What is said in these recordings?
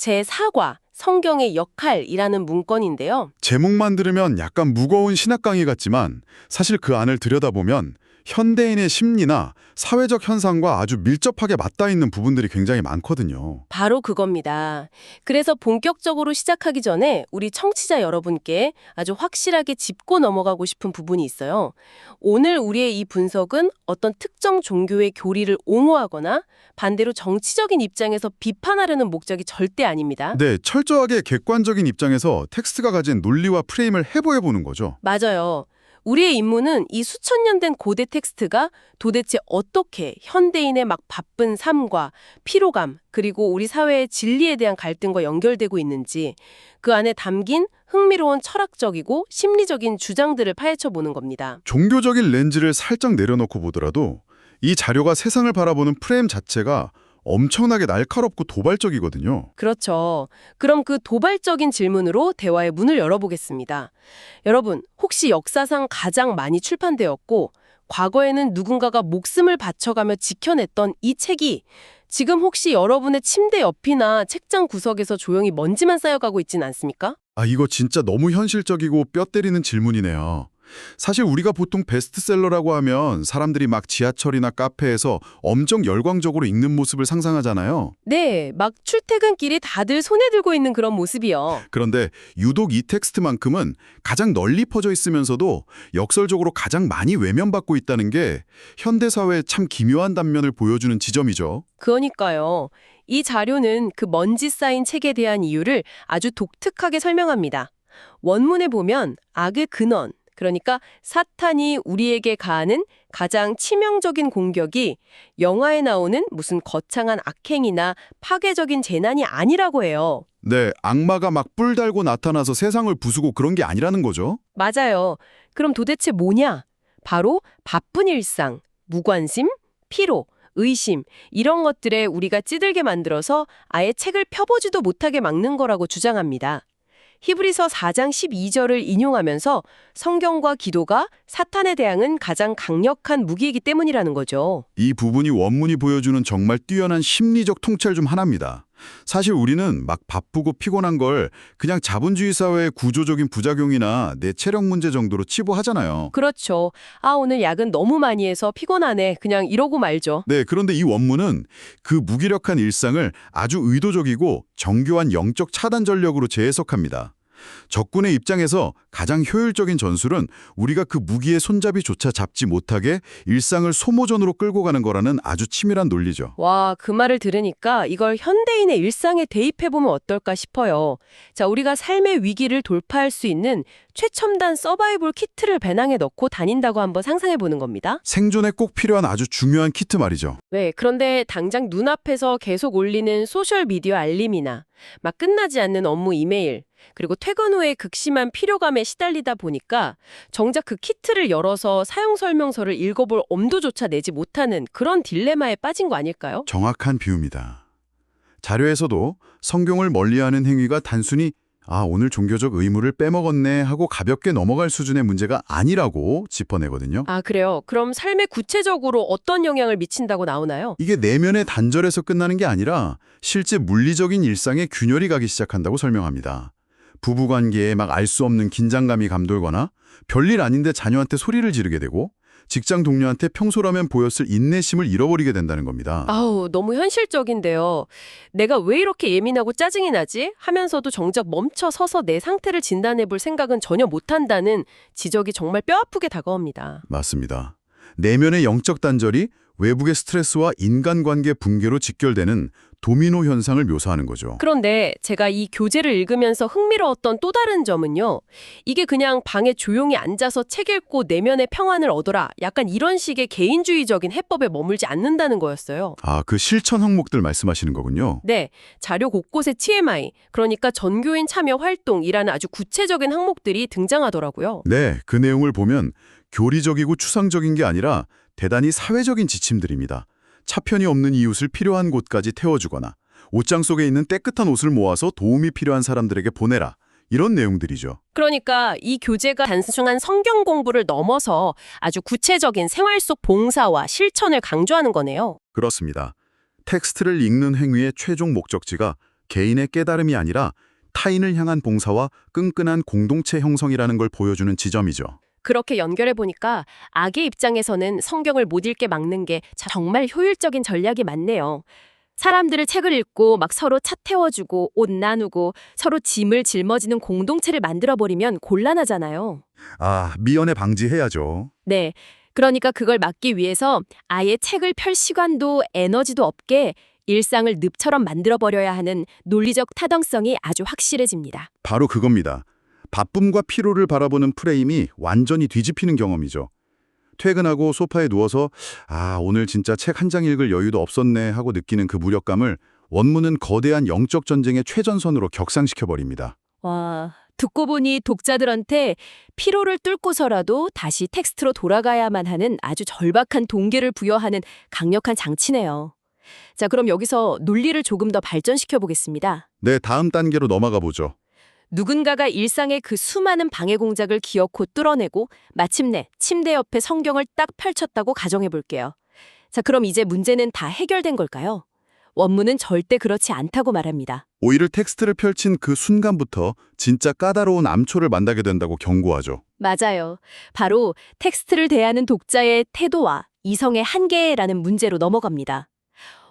제4과 성경의 역할이라는 문건인데요. 제목만 들으면 약간 무거운 신학 강의 같지만 사실 그 안을 들여다보면 현대인의 심리나 사회적 현상과 아주 밀접하게 맞닿아 있는 부분들이 굉장히 많거든요. 바로 그겁니다. 그래서 본격적으로 시작하기 전에 우리 청취자 여러분께 아주 확실하게 짚고 넘어가고 싶은 부분이 있어요. 오늘 우리의 이 분석은 어떤 특정 종교의 교리를 옹호하거나 반대로 정치적인 입장에서 비판하려는 목적이 절대 아닙니다. 네, 철저하게 객관적인 입장에서 텍스트가 가진 논리와 프레임을 해부해보는 거죠. 맞아요. 우리의 임무는 이 수천 년 된 고대 텍스트가 도대체 어떻게 현대인의 막 바쁜 삶과 피로감, 그리고 우리 사회의 진리에 대한 갈등과 연결되고 있는지 그 안에 담긴 흥미로운 철학적이고 심리적인 주장들을 파헤쳐 보는 겁니다. 종교적인 렌즈를 살짝 내려놓고 보더라도 이 자료가 세상을 바라보는 프레임 자체가 엄청나게 날카롭고 도발적이거든요. 그렇죠. 그럼 그 도발적인 질문으로 대화의 문을 열어보겠습니다. 여러분, 혹시 역사상 가장 많이 출판되었고 과거에는 누군가가 목숨을 바쳐가며 지켜냈던 이 책이 지금 혹시 여러분의 침대 옆이나 책장 구석에서 조용히 먼지만 쌓여가고 있진 않습니까? 이거 진짜 너무 현실적이고 뼈 때리는 질문이네요. 사실 우리가 보통 베스트셀러라고 하면 사람들이 막 지하철이나 카페에서 엄청 열광적으로 읽는 모습을 상상하잖아요. 네, 막 출퇴근길이 다들 손에 들고 있는 그런 모습이요. 그런데 유독 이 텍스트만큼은 가장 널리 퍼져 있으면서도 역설적으로 가장 많이 외면받고 있다는 게 현대사회의 참 기묘한 단면을 보여주는 지점이죠. 그러니까요. 이 자료는 그 먼지 쌓인 책에 대한 이유를 아주 독특하게 설명합니다. 원문에 보면 악의 근원, 그러니까 사탄이 우리에게 가하는 가장 치명적인 공격이 영화에 나오는 무슨 거창한 악행이나 파괴적인 재난이 아니라고 해요. 네, 악마가 막 뿔 달고 나타나서 세상을 부수고 그런 게 아니라는 거죠. 맞아요. 그럼 도대체 뭐냐? 바로 바쁜 일상, 무관심, 피로, 의심 이런 것들에 우리가 찌들게 만들어서 아예 책을 펴보지도 못하게 막는 거라고 주장합니다. 히브리서 4장 12절을 인용하면서 성경과 기도가 사탄에 대항은 가장 강력한 무기이기 때문이라는 거죠. 이 부분이 원문이 보여주는 정말 뛰어난 심리적 통찰 중 하나입니다. 사실 우리는 막 바쁘고 피곤한 걸 그냥 자본주의 사회의 구조적인 부작용이나 내 체력 문제 정도로 치부하잖아요. 그렇죠. 오늘 야근 너무 많이 해서 피곤하네. 그냥 이러고 말죠. 네, 그런데 이 원문은 그 무기력한 일상을 아주 의도적이고 정교한 영적 차단 전략으로 재해석합니다. 적군의 입장에서 가장 효율적인 전술은 우리가 그 무기의 손잡이조차 잡지 못하게 일상을 소모전으로 끌고 가는 거라는 아주 치밀한 논리죠. 와, 그 말을 들으니까 이걸 현대인의 일상에 대입해보면 어떨까 싶어요. 자, 우리가 삶의 위기를 돌파할 수 있는 최첨단 서바이벌 키트를 배낭에 넣고 다닌다고 한번 상상해보는 겁니다. 생존에 꼭 필요한 아주 중요한 키트 말이죠. 네, 그런데 당장 눈앞에서 계속 올리는 소셜미디어 알림이나 막 끝나지 않는 업무 이메일, 그리고 퇴근 후에 극심한 피로감에 시달리다 보니까 정작 그 키트를 열어서 사용 설명서를 읽어볼 엄두조차 내지 못하는 그런 딜레마에 빠진 거 아닐까요? 정확한 비유입니다. 자료에서도 성경을 멀리하는 행위가 단순히 오늘 종교적 의무를 빼먹었네 하고 가볍게 넘어갈 수준의 문제가 아니라고 짚어내거든요. 그래요? 그럼 삶에 구체적으로 어떤 영향을 미친다고 나오나요? 이게 내면의 단절에서 끝나는 게 아니라 실제 물리적인 일상에 균열이 가기 시작한다고 설명합니다. 부부관계에 막 알 수 없는 긴장감이 감돌거나 별일 아닌데 자녀한테 소리를 지르게 되고 직장 동료한테 평소라면 보였을 인내심을 잃어버리게 된다는 겁니다. 너무 현실적인데요. 내가 왜 이렇게 예민하고 짜증이 나지? 하면서도 정작 멈춰 서서 내 상태를 진단해 볼 생각은 전혀 못한다는 지적이 정말 뼈아프게 다가옵니다. 맞습니다. 내면의 영적 단절이 외부의 스트레스와 인간관계 붕괴로 직결되는 도미노 현상을 묘사하는 거죠. 그런데 제가 이 교재를 읽으면서 흥미로웠던 또 다른 점은요. 이게 그냥 방에 조용히 앉아서 책 읽고 내면의 평안을 얻어라. 약간 이런 식의 개인주의적인 해법에 머물지 않는다는 거였어요. 그 실천 항목들 말씀하시는 거군요. 네, 자료 곳곳에 TMI, 그러니까 전교인 참여 활동이라는 아주 구체적인 항목들이 등장하더라고요. 네, 그 내용을 보면 교리적이고 추상적인 게 아니라 대단히 사회적인 지침들입니다. 차편이 없는 이웃을 필요한 곳까지 태워주거나 옷장 속에 있는 깨끗한 옷을 모아서 도움이 필요한 사람들에게 보내라. 이런 내용들이죠. 그러니까 이 교재가 단순한 성경 공부를 넘어서 아주 구체적인 생활 속 봉사와 실천을 강조하는 거네요. 그렇습니다. 텍스트를 읽는 행위의 최종 목적지가 개인의 깨달음이 아니라 타인을 향한 봉사와 끈끈한 공동체 형성이라는 걸 보여주는 지점이죠. 그렇게 연결해 보니까 악의 입장에서는 성경을 못 읽게 막는 게 정말 효율적인 전략이 맞네요. 사람들을 책을 읽고 막 서로 차 태워주고 옷 나누고 서로 짐을 짊어지는 공동체를 만들어버리면 곤란하잖아요. 아, 미연에 방지해야죠. 네. 그러니까 그걸 막기 위해서 아예 책을 펼 시간도 에너지도 없게 일상을 늪처럼 만들어버려야 하는 논리적 타당성이 아주 확실해집니다. 바로 그겁니다. 바쁨과 피로를 바라보는 프레임이 완전히 뒤집히는 경험이죠. 퇴근하고 소파에 누워서 오늘 진짜 책 한 장 읽을 여유도 없었네 하고 느끼는 그 무력감을 원문은 거대한 영적 전쟁의 최전선으로 격상시켜버립니다. 와, 듣고 보니 독자들한테 피로를 뚫고서라도 다시 텍스트로 돌아가야만 하는 아주 절박한 동기를 부여하는 강력한 장치네요. 자, 그럼 여기서 논리를 조금 더 발전시켜 보겠습니다. 네, 다음 단계로 넘어가 보죠. 누군가가 일상의 그 수많은 방해 공작을 기어코 뚫어내고 마침내 침대 옆에 성경을 딱 펼쳤다고 가정해 볼게요. 자, 그럼 이제 문제는 다 해결된 걸까요? 원문은 절대 그렇지 않다고 말합니다. 오히려 텍스트를 펼친 그 순간부터 진짜 까다로운 암초를 만나게 된다고 경고하죠. 맞아요. 바로 텍스트를 대하는 독자의 태도와 이성의 한계라는 문제로 넘어갑니다.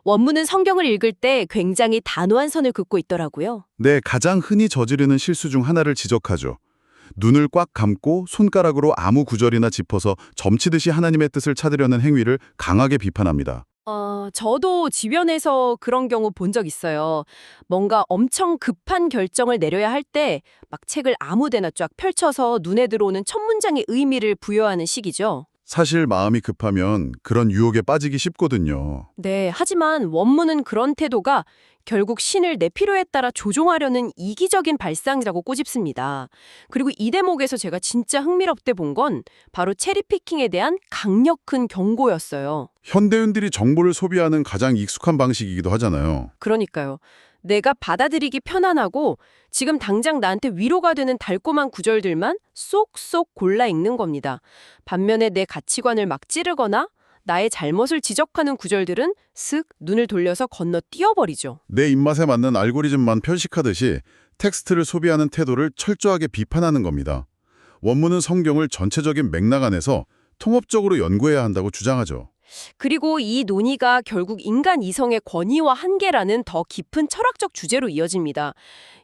원문은 성경을 읽을 때 굉장히 단호한 선을 긋고 있더라고요. 네, 가장 흔히 저지르는 실수 중 하나를 지적하죠. 눈을 꽉 감고 손가락으로 아무 구절이나 짚어서 점치듯이 하나님의 뜻을 찾으려는 행위를 강하게 비판합니다. 저도 주변에서 그런 경우 본 적 있어요. 뭔가 엄청 급한 결정을 내려야 할 때 막 책을 아무 데나 쫙 펼쳐서 눈에 들어오는 첫 문장의 의미를 부여하는 식이죠. 사실 마음이 급하면 그런 유혹에 빠지기 쉽거든요. 네, 하지만 원문은 그런 태도가 결국 신을 내 필요에 따라 조종하려는 이기적인 발상이라고 꼬집습니다. 그리고 이 대목에서 제가 진짜 흥미롭게 본 건 바로 체리피킹에 대한 강력한 경고였어요. 현대인들이 정보를 소비하는 가장 익숙한 방식이기도 하잖아요. 그러니까요. 내가 받아들이기 편안하고 지금 당장 나한테 위로가 되는 달콤한 구절들만 쏙쏙 골라 읽는 겁니다. 반면에 내 가치관을 막 찌르거나 나의 잘못을 지적하는 구절들은 쓱 눈을 돌려서 건너뛰어버리죠. 내 입맛에 맞는 알고리즘만 편식하듯이 텍스트를 소비하는 태도를 철저하게 비판하는 겁니다. 원문은 성경을 전체적인 맥락 안에서 통합적으로 연구해야 한다고 주장하죠. 그리고 이 논의가 결국 인간 이성의 권위와 한계라는 더 깊은 철학적 주제로 이어집니다.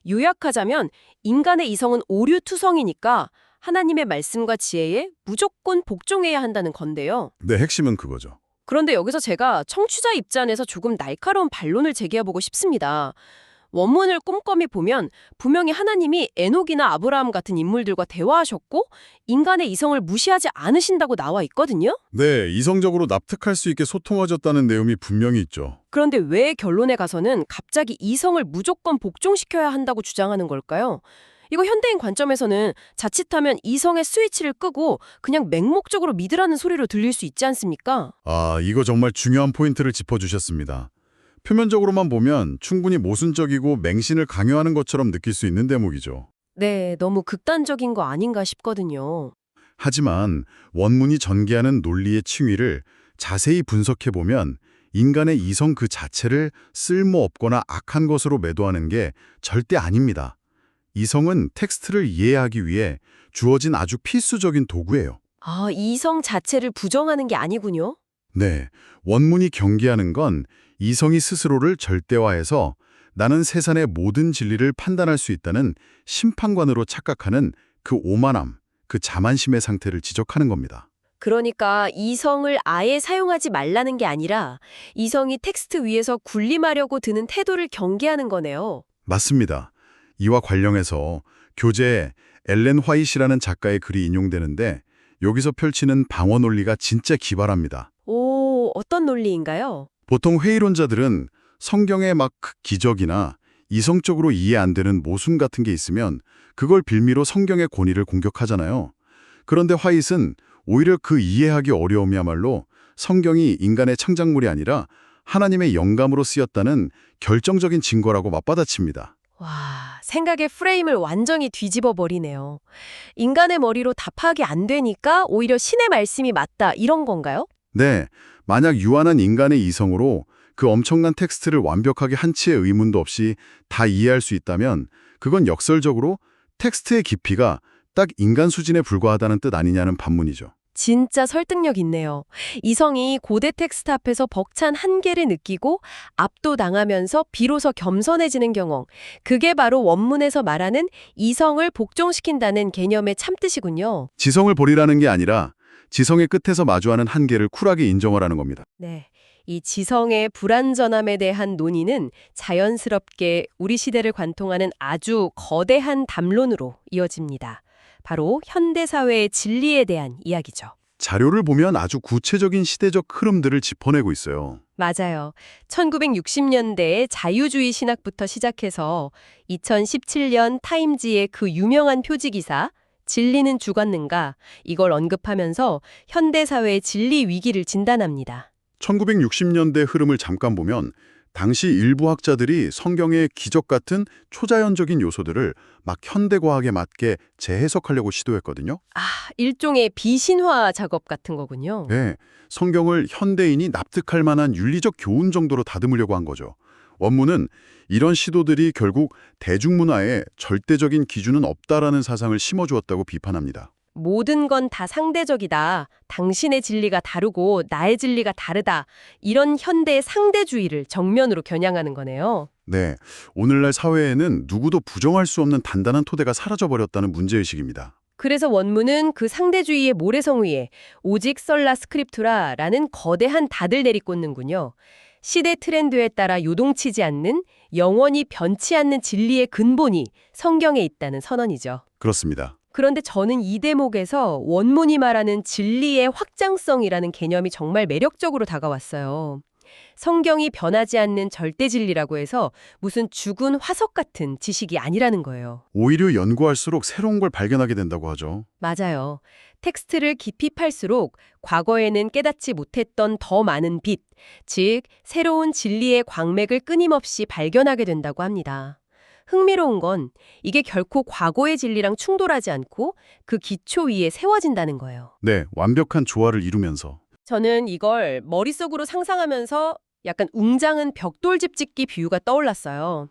요약하자면 인간의 이성은 오류투성이니까 하나님의 말씀과 지혜에 무조건 복종해야 한다는 건데요. 네, 핵심은 그거죠. 그런데 여기서 제가 청취자 입장에서 조금 날카로운 반론을 제기해보고 싶습니다. 원문을 꼼꼼히 보면 분명히 하나님이 에녹이나 아브라함 같은 인물들과 대화하셨고 인간의 이성을 무시하지 않으신다고 나와 있거든요. 네, 이성적으로 납득할 수 있게 소통하셨다는 내용이 분명히 있죠. 그런데 왜 결론에 가서는 갑자기 이성을 무조건 복종시켜야 한다고 주장하는 걸까요? 이거 현대인 관점에서는 자칫하면 이성의 스위치를 끄고 그냥 맹목적으로 믿으라는 소리로 들릴 수 있지 않습니까? 이거 정말 중요한 포인트를 짚어주셨습니다. 표면적으로만 보면 충분히 모순적이고 맹신을 강요하는 것처럼 느낄 수 있는 대목이죠. 네, 너무 극단적인 거 아닌가 싶거든요. 하지만 원문이 전개하는 논리의 층위를 자세히 분석해보면 인간의 이성 그 자체를 쓸모없거나 악한 것으로 매도하는 게 절대 아닙니다. 이성은 텍스트를 이해하기 위해 주어진 아주 필수적인 도구예요. 아, 이성 자체를 부정하는 게 아니군요. 네, 원문이 경계하는 건 이성이 스스로를 절대화해서 나는 세상의 모든 진리를 판단할 수 있다는 심판관으로 착각하는 그 오만함, 그 자만심의 상태를 지적하는 겁니다. 그러니까 이성을 아예 사용하지 말라는 게 아니라 이성이 텍스트 위에서 군림하려고 드는 태도를 경계하는 거네요. 맞습니다. 이와 관련해서 교재에 엘렌 화이트라는 작가의 글이 인용되는데 여기서 펼치는 방어 논리가 진짜 기발합니다. 오, 어떤 논리인가요? 보통 회의론자들은 성경에 막 기적이나 이성적으로 이해 안 되는 모순 같은 게 있으면 그걸 빌미로 성경의 권위를 공격하잖아요. 그런데 화이트는 오히려 그 이해하기 어려움이야말로 성경이 인간의 창작물이 아니라 하나님의 영감으로 쓰였다는 결정적인 증거라고 맞받아칩니다. 와, 생각의 프레임을 완전히 뒤집어 버리네요. 인간의 머리로 다 파악이 안 되니까 오히려 신의 말씀이 맞다 이런 건가요? 네, 만약 유한한 인간의 이성으로 그 엄청난 텍스트를 완벽하게 한치의 의문도 없이 다 이해할 수 있다면 그건 역설적으로 텍스트의 깊이가 딱 인간 수준에 불과하다는 뜻 아니냐는 반문이죠. 진짜 설득력 있네요. 이성이 고대 텍스트 앞에서 벅찬 한계를 느끼고 압도당하면서 비로소 겸손해지는 경험. 그게 바로 원문에서 말하는 이성을 복종시킨다는 개념의 참뜻이군요. 지성을 버리라는 게 아니라 지성의 끝에서 마주하는 한계를 쿨하게 인정하라는 겁니다. 네. 이 지성의 불완전함에 대한 논의는 자연스럽게 우리 시대를 관통하는 아주 거대한 담론으로 이어집니다. 바로 현대사회의 진리에 대한 이야기죠. 자료를 보면 아주 구체적인 시대적 흐름들을 짚어내고 있어요. 맞아요. 1960년대의 자유주의 신학부터 시작해서 2017년 타임지의 그 유명한 표지기사 진리는 죽었는가 이걸 언급하면서 현대사회의 진리 위기를 진단합니다. 1960년대 흐름을 잠깐 보면 당시 일부 학자들이 성경의 기적 같은 초자연적인 요소들을 막 현대과학에 맞게 재해석하려고 시도했거든요. 일종의 비신화 작업 같은 거군요. 네, 성경을 현대인이 납득할 만한 윤리적 교훈 정도로 다듬으려고 한 거죠. 원문은 이런 시도들이 결국 대중문화에 절대적인 기준은 없다라는 사상을 심어주었다고 비판합니다. 모든 건 다 상대적이다. 당신의 진리가 다르고 나의 진리가 다르다. 이런 현대의 상대주의를 정면으로 겨냥하는 거네요. 네, 오늘날 사회에는 누구도 부정할 수 없는 단단한 토대가 사라져버렸다는 문제의식입니다. 그래서 원문은 그 상대주의의 모래성 위에 오직 설라 스크립투라라는 거대한 닷을 내리꽂는군요. 시대 트렌드에 따라 요동치지 않는 영원히 변치 않는 진리의 근본이 성경에 있다는 선언이죠. 그렇습니다. 그런데 저는 이 대목에서 원문이 말하는 진리의 확장성이라는 개념이 정말 매력적으로 다가왔어요. 성경이 변하지 않는 절대 진리라고 해서 무슨 죽은 화석 같은 지식이 아니라는 거예요. 오히려 연구할수록 새로운 걸 발견하게 된다고 하죠. 맞아요. 텍스트를 깊이 팔수록 과거에는 깨닫지 못했던 더 많은 빛, 즉 새로운 진리의 광맥을 끊임없이 발견하게 된다고 합니다. 흥미로운 건 이게 결코 과거의 진리랑 충돌하지 않고 그 기초 위에 세워진다는 거예요. 네, 완벽한 조화를 이루면서. 저는 이걸 머릿속으로 상상하면서 약간 웅장한 벽돌집 짓기 비유가 떠올랐어요.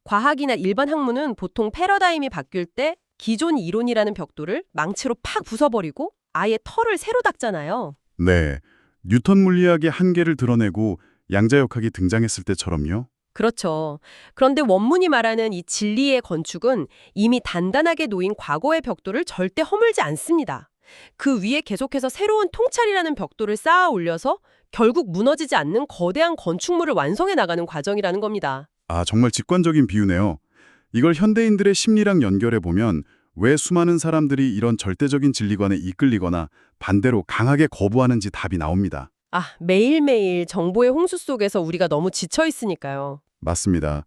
과학이나 일반 학문은 보통 패러다임이 바뀔 때 기존 이론이라는 벽돌을 망치로 팍 부숴버리고 아예 털을 새로 닦잖아요. 네, 뉴턴 물리학의 한계를 드러내고 양자역학이 등장했을 때처럼요. 그렇죠. 그런데 원문이 말하는 이 진리의 건축은 이미 단단하게 놓인 과거의 벽돌을 절대 허물지 않습니다. 그 위에 계속해서 새로운 통찰이라는 벽돌을 쌓아 올려서 결국 무너지지 않는 거대한 건축물을 완성해 나가는 과정이라는 겁니다. 아, 정말 직관적인 비유네요. 이걸 현대인들의 심리랑 연결해 보면 왜 수많은 사람들이 이런 절대적인 진리관에 이끌리거나 반대로 강하게 거부하는지 답이 나옵니다. 매일매일 정보의 홍수 속에서 우리가 너무 지쳐 있으니까요. 맞습니다.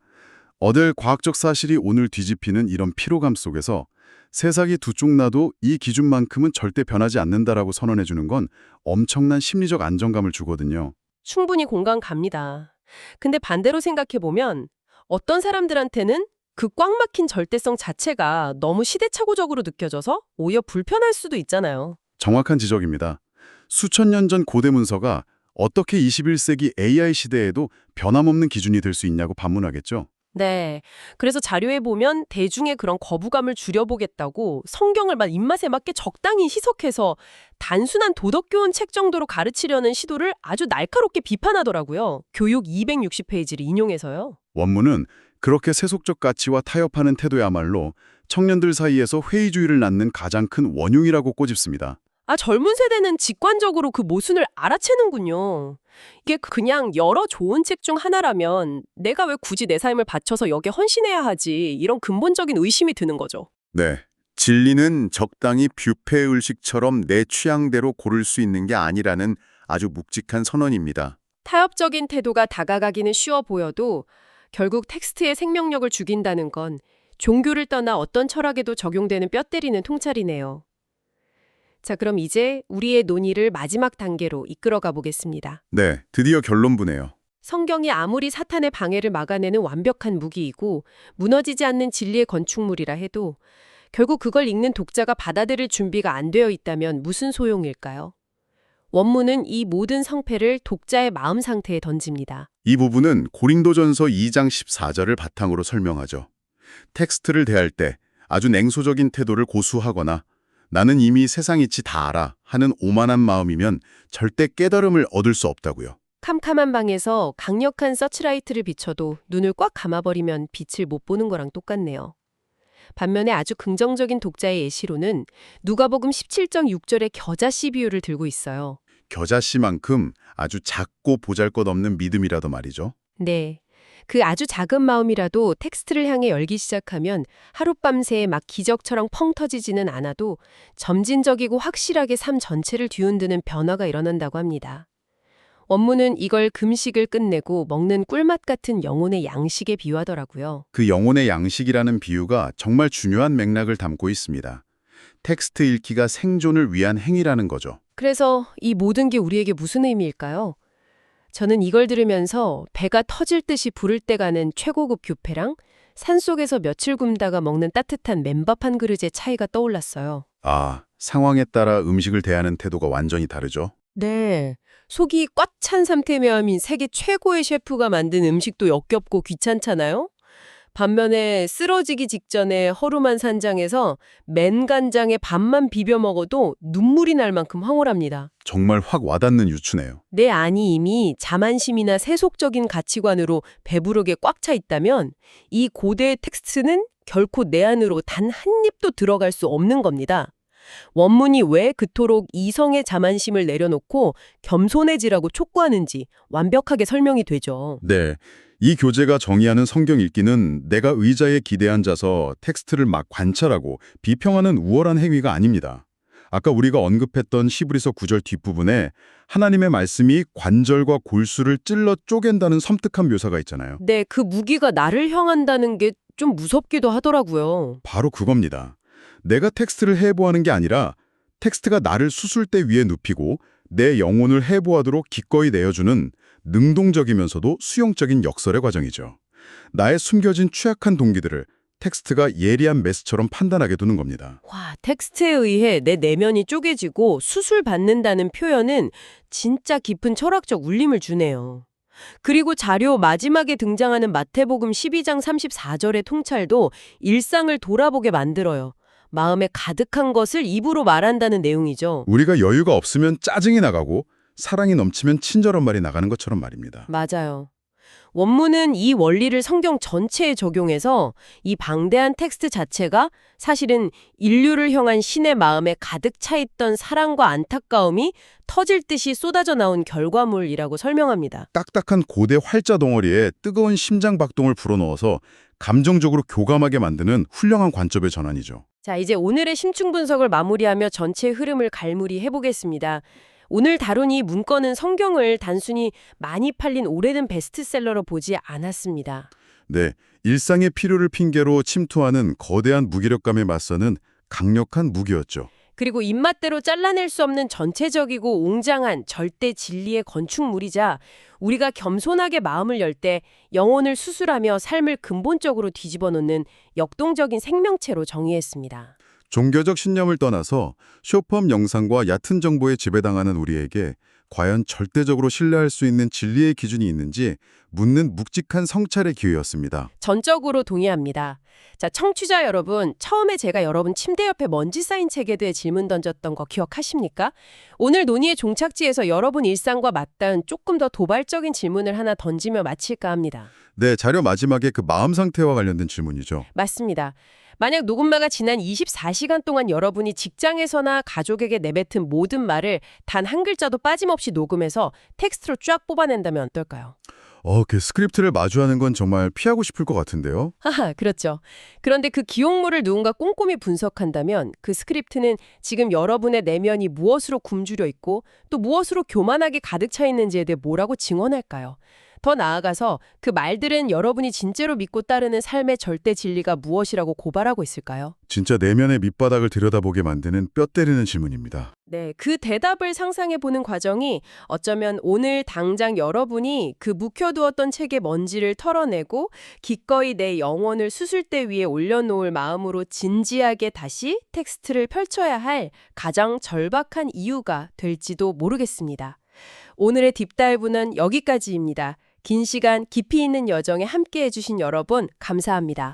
어딜 과학적 사실이 오늘 뒤집히는 이런 피로감 속에서 세상이 두 쪽 나도 이 기준만큼은 절대 변하지 않는다라고 선언해주는 건 엄청난 심리적 안정감을 주거든요. 충분히 공감 갑니다. 근데 반대로 생각해보면 어떤 사람들한테는 그 꽉 막힌 절대성 자체가 너무 시대착오적으로 느껴져서 오히려 불편할 수도 있잖아요. 정확한 지적입니다. 수천 년 전 고대 문서가 어떻게 21세기 AI 시대에도 변함없는 기준이 될 수 있냐고 반문하겠죠. 네. 그래서 자료에 보면 대중의 그런 거부감을 줄여보겠다고 성경을 막 입맛에 맞게 적당히 희석해서 단순한 도덕교훈 책 정도로 가르치려는 시도를 아주 날카롭게 비판하더라고요. 교육 260페이지를 인용해서요. 원문은 그렇게 세속적 가치와 타협하는 태도야말로 청년들 사이에서 회의주의를 낳는 가장 큰 원흉이라고 꼬집습니다. 젊은 세대는 직관적으로 그 모순을 알아채는군요. 이게 그냥 여러 좋은 책 중 하나라면 내가 왜 굳이 내 삶을 바쳐서 여기에 헌신해야 하지 이런 근본적인 의심이 드는 거죠. 네. 진리는 적당히 뷔페 의식처럼 내 취향대로 고를 수 있는 게 아니라는 아주 묵직한 선언입니다. 타협적인 태도가 다가가기는 쉬워 보여도 결국 텍스트의 생명력을 죽인다는 건 종교를 떠나 어떤 철학에도 적용되는 뼈 때리는 통찰이네요. 자, 그럼 이제 우리의 논의를 마지막 단계로 이끌어가 보겠습니다. 네, 드디어 결론부네요. 성경이 아무리 사탄의 방해를 막아내는 완벽한 무기이고 무너지지 않는 진리의 건축물이라 해도 결국 그걸 읽는 독자가 받아들일 준비가 안 되어 있다면 무슨 소용일까요? 원문은 이 모든 성패를 독자의 마음 상태에 던집니다. 이 부분은 고린도전서 2장 14절을 바탕으로 설명하죠. 텍스트를 대할 때 아주 냉소적인 태도를 고수하거나 나는 이미 세상 이치 다 알아 하는 오만한 마음이면 절대 깨달음을 얻을 수 없다고요. 캄캄한 방에서 강력한 서치라이트를 비춰도 눈을 꽉 감아버리면 빛을 못 보는 거랑 똑같네요. 반면에 아주 긍정적인 독자의 예시로는 누가복음 17장 6절의 겨자씨 비유를 들고 있어요. 겨자씨만큼 아주 작고 보잘것없는 믿음이라도 말이죠. 네. 그 아주 작은 마음이라도 텍스트를 향해 열기 시작하면 하룻밤새 막 기적처럼 펑 터지지는 않아도 점진적이고 확실하게 삶 전체를 뒤흔드는 변화가 일어난다고 합니다. 원문은 이걸 금식을 끝내고 먹는 꿀맛 같은 영혼의 양식에 비유하더라고요. 그 영혼의 양식이라는 비유가 정말 중요한 맥락을 담고 있습니다. 텍스트 읽기가 생존을 위한 행위라는 거죠. 그래서 이 모든 게 우리에게 무슨 의미일까요? 저는 이걸 들으면서 배가 터질 듯이 부를 때 가는 최고급 뷔페랑 산속에서 며칠 굶다가 먹는 따뜻한 맨밥 한 그릇의 차이가 떠올랐어요. 아, 상황에 따라 음식을 대하는 태도가 완전히 다르죠. 네. 속이 꽉 찬 상태면 세계 최고의 셰프가 만든 음식도 역겹고 귀찮잖아요? 반면에 쓰러지기 직전에 허름한 산장에서 맨간장에 밥만 비벼 먹어도 눈물이 날 만큼 황홀합니다. 정말 확 와닿는 유추네요. 내 안이 이미 자만심이나 세속적인 가치관으로 배부르게 꽉 차 있다면 이 고대의 텍스트는 결코 내 안으로 단 한 입도 들어갈 수 없는 겁니다. 원문이 왜 그토록 이성의 자만심을 내려놓고 겸손해지라고 촉구하는지 완벽하게 설명이 되죠. 네. 이 교재가 정의하는 성경 읽기는 내가 의자에 기대 앉아서 텍스트를 막 관찰하고 비평하는 우월한 행위가 아닙니다. 아까 우리가 언급했던 히브리서 9절 뒷부분에 하나님의 말씀이 관절과 골수를 찔러 쪼갠다는 섬뜩한 묘사가 있잖아요. 네, 그 무기가 나를 향한다는 게 좀 무섭기도 하더라고요. 바로 그겁니다. 내가 텍스트를 해부하는 게 아니라 텍스트가 나를 수술대 위에 눕히고 내 영혼을 해부하도록 기꺼이 내어주는 능동적이면서도 수용적인 역설의 과정이죠. 나의 숨겨진 취약한 동기들을 텍스트가 예리한 메스처럼 판단하게 두는 겁니다. 와, 텍스트에 의해 내 내면이 쪼개지고 수술받는다는 표현은 진짜 깊은 철학적 울림을 주네요. 그리고 자료 마지막에 등장하는 마태복음 12장 34절의 통찰도 일상을 돌아보게 만들어요. 마음에 가득한 것을 입으로 말한다는 내용이죠. 우리가 여유가 없으면 짜증이 나가고 사랑이 넘치면 친절한 말이 나가는 것처럼 말입니다. 맞아요. 원문은 이 원리를 성경 전체에 적용해서 이 방대한 텍스트 자체가 사실은 인류를 향한 신의 마음에 가득 차 있던 사랑과 안타까움이 터질 듯이 쏟아져 나온 결과물이라고 설명합니다. 딱딱한 고대 활자 덩어리에 뜨거운 심장 박동을 불어넣어서 감정적으로 교감하게 만드는 훌륭한 관점의 전환이죠. 자, 이제 오늘의 심층 분석을 마무리하며 전체 흐름을 갈무리 해보겠습니다. 오늘 다룬 이 문건은 성경을 단순히 많이 팔린 오래된 베스트셀러로 보지 않았습니다. 네, 일상의 필요를 핑계로 침투하는 거대한 무기력감에 맞서는 강력한 무기였죠. 그리고 입맛대로 잘라낼 수 없는 전체적이고 웅장한 절대 진리의 건축물이자 우리가 겸손하게 마음을 열 때 영혼을 수술하며 삶을 근본적으로 뒤집어 놓는 역동적인 생명체로 정의했습니다. 종교적 신념을 떠나서 쇼폼 영상과 얕은 정보에 지배당하는 우리에게 과연 절대적으로 신뢰할 수 있는 진리의 기준이 있는지 묻는 묵직한 성찰의 기회였습니다. 전적으로 동의합니다. 자, 청취자 여러분, 처음에 제가 여러분 침대 옆에 먼지 쌓인 책에 대해 질문 던졌던 거 기억하십니까? 오늘 논의의 종착지에서 여러분 일상과 맞닿은 조금 더 도발적인 질문을 하나 던지며 마칠까 합니다. 네, 자료 마지막에 그 마음 상태와 관련된 질문이죠. 맞습니다. 만약 녹음마가 지난 24시간 동안 여러분이 직장에서나 가족에게 내뱉은 모든 말을 단 한 글자도 빠짐없이 녹음해서 텍스트로 쫙 뽑아낸다면 어떨까요? 그 스크립트를 마주하는 건 정말 피하고 싶을 것 같은데요. 하하, 그렇죠. 그런데 그 기록물을 누군가 꼼꼼히 분석한다면 그 스크립트는 지금 여러분의 내면이 무엇으로 굶주려 있고 또 무엇으로 교만하게 가득 차 있는지에 대해 뭐라고 증언할까요? 더 나아가서 그 말들은 여러분이 진짜로 믿고 따르는 삶의 절대 진리가 무엇이라고 고발하고 있을까요? 진짜 내면의 밑바닥을 들여다보게 만드는 뼈 때리는 질문입니다. 네, 그 대답을 상상해보는 과정이 어쩌면 오늘 당장 여러분이 그 묵혀두었던 책의 먼지를 털어내고 기꺼이 내 영혼을 수술대 위에 올려놓을 마음으로 진지하게 다시 텍스트를 펼쳐야 할 가장 절박한 이유가 될지도 모르겠습니다. 오늘의 딥다이브는 여기까지입니다. 긴 시간 깊이 있는 여정에 함께해 주신 여러분 감사합니다.